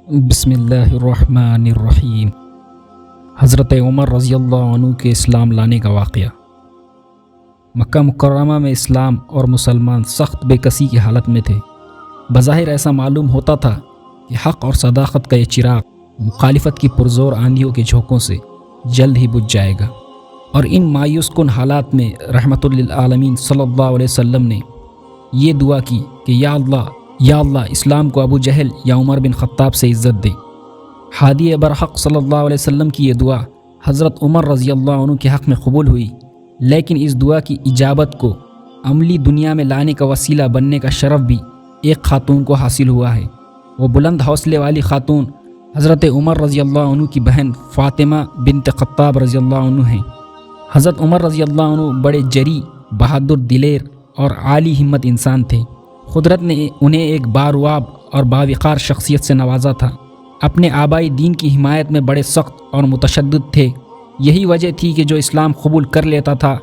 بسم اللہ الرحمن الرحیم۔ حضرت عمر رضی اللہ عنہ کے اسلام لانے کا واقعہ۔ مکہ مکرمہ میں اسلام اور مسلمان سخت بے کسی کی حالت میں تھے۔ بظاہر ایسا معلوم ہوتا تھا کہ حق اور صداقت کا یہ چراغ مخالفت کی پرزور آندھیوں کے جھونکوں سے جلد ہی بجھ جائے گا، اور ان مایوس کن حالات میں رحمت للعالمین صلی اللہ علیہ وسلم نے یہ دعا کی کہ یا اللہ اسلام کو ابو جہل یا عمر بن خطاب سے عزت دے۔ ہادی برحق صلی اللہ علیہ وسلم کی یہ دعا حضرت عمر رضی اللہ عنہ کے حق میں قبول ہوئی، لیکن اس دعا کی اجابت کو عملی دنیا میں لانے کا وسیلہ بننے کا شرف بھی ایک خاتون کو حاصل ہوا ہے۔ وہ بلند حوصلے والی خاتون حضرت عمر رضی اللہ عنہ کی بہن فاطمہ بنت خطاب رضی اللہ عنہ ہیں۔ حضرت عمر رضی اللہ عنہ بڑے جری، بہادر، دلیر اور عالی ہمت انسان تھے۔ قدرت نے انہیں ایک بارواب اور باوقار شخصیت سے نوازا تھا۔ اپنے آبائی دین کی حمایت میں بڑے سخت اور متشدد تھے۔ یہی وجہ تھی کہ جو اسلام قبول کر لیتا تھا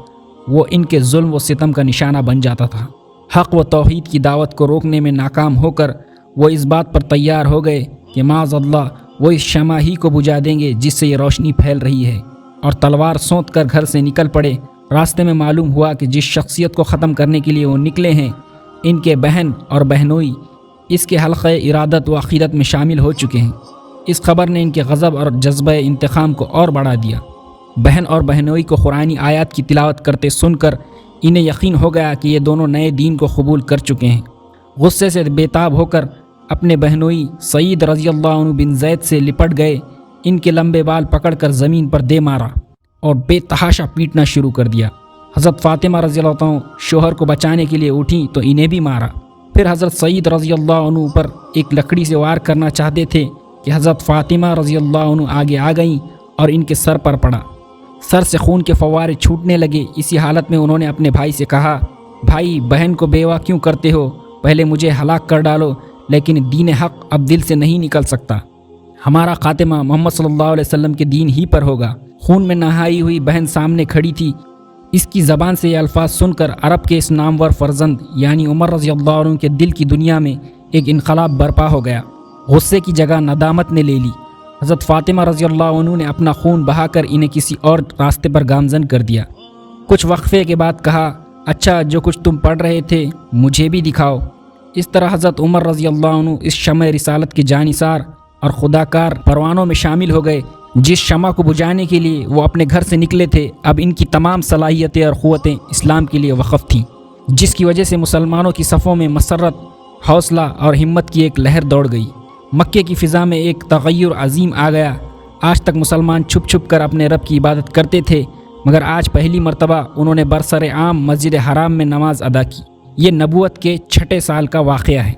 وہ ان کے ظلم و ستم کا نشانہ بن جاتا تھا۔ حق و توحید کی دعوت کو روکنے میں ناکام ہو کر وہ اس بات پر تیار ہو گئے کہ معاذ اللہ وہ اس شمع ہی کو بجھا دیں گے جس سے یہ روشنی پھیل رہی ہے، اور تلوار سونت کر گھر سے نکل پڑے۔ راستے میں معلوم ہوا کہ جس شخصیت کو ختم کرنے کے لیے وہ نکلے ہیں، ان کے بہن اور بہنوئی اس کے حلقہ ارادت و عقیدت میں شامل ہو چکے ہیں۔ اس خبر نے ان کے غضب اور جذبہ انتقام کو اور بڑھا دیا۔ بہن اور بہنوئی کو قرآنی آیات کی تلاوت کرتے سن کر انہیں یقین ہو گیا کہ یہ دونوں نئے دین کو قبول کر چکے ہیں۔ غصے سے بے تاب ہو کر اپنے بہنوئی سعید رضی اللہ عنہ بن زید سے لپٹ گئے، ان کے لمبے بال پکڑ کر زمین پر دے مارا اور بے تحاشا پیٹنا شروع کر دیا۔ حضرت فاطمہ رضی اللہ عنہ شوہر کو بچانے کے لیے اٹھیں تو انہیں بھی مارا۔ پھر حضرت سعید رضی اللہ عنہ پر ایک لکڑی سے وار کرنا چاہتے تھے کہ حضرت فاطمہ رضی اللہ عنہ آگے آ گئیں اور ان کے سر پر پڑا۔ سر سے خون کے فوارے چھوٹنے لگے۔ اسی حالت میں انہوں نے اپنے بھائی سے کہا، بھائی بہن کو بیوہ کیوں کرتے ہو؟ پہلے مجھے ہلاک کر ڈالو، لیکن دین حق اب دل سے نہیں نکل سکتا۔ ہمارا خاتمہ محمد صلی اللہ علیہ وسلم کے دین ہی پر ہوگا۔ خون میں نہائی ہوئی بہن سامنے کھڑی تھی۔ اس کی زبان سے یہ الفاظ سن کر عرب کے اس نامور فرزند یعنی عمر رضی اللہ عنہ کے دل کی دنیا میں ایک انقلاب برپا ہو گیا۔ غصے کی جگہ ندامت نے لے لی۔ حضرت فاطمہ رضی اللہ عنہ نے اپنا خون بہا کر انہیں کسی اور راستے پر گامزن کر دیا۔ کچھ وقفے کے بعد کہا، اچھا جو کچھ تم پڑھ رہے تھے مجھے بھی دکھاؤ۔ اس طرح حضرت عمر رضی اللہ عنہ اس شمع رسالت کے جانثار اور خداکار پروانوں میں شامل ہو گئے۔ جس شمع کو بجھانے کے لیے وہ اپنے گھر سے نکلے تھے، اب ان کی تمام صلاحیتیں اور قوتیں اسلام کے لیے وقف تھیں، جس کی وجہ سے مسلمانوں کی صفوں میں مسرت، حوصلہ اور ہمت کی ایک لہر دوڑ گئی۔ مکے کی فضا میں ایک تغیر عظیم آ گیا۔ آج تک مسلمان چھپ چھپ کر اپنے رب کی عبادت کرتے تھے، مگر آج پہلی مرتبہ انہوں نے برسر عام مسجد حرام میں نماز ادا کی۔ یہ نبوت کے 6 سال کا واقعہ ہے۔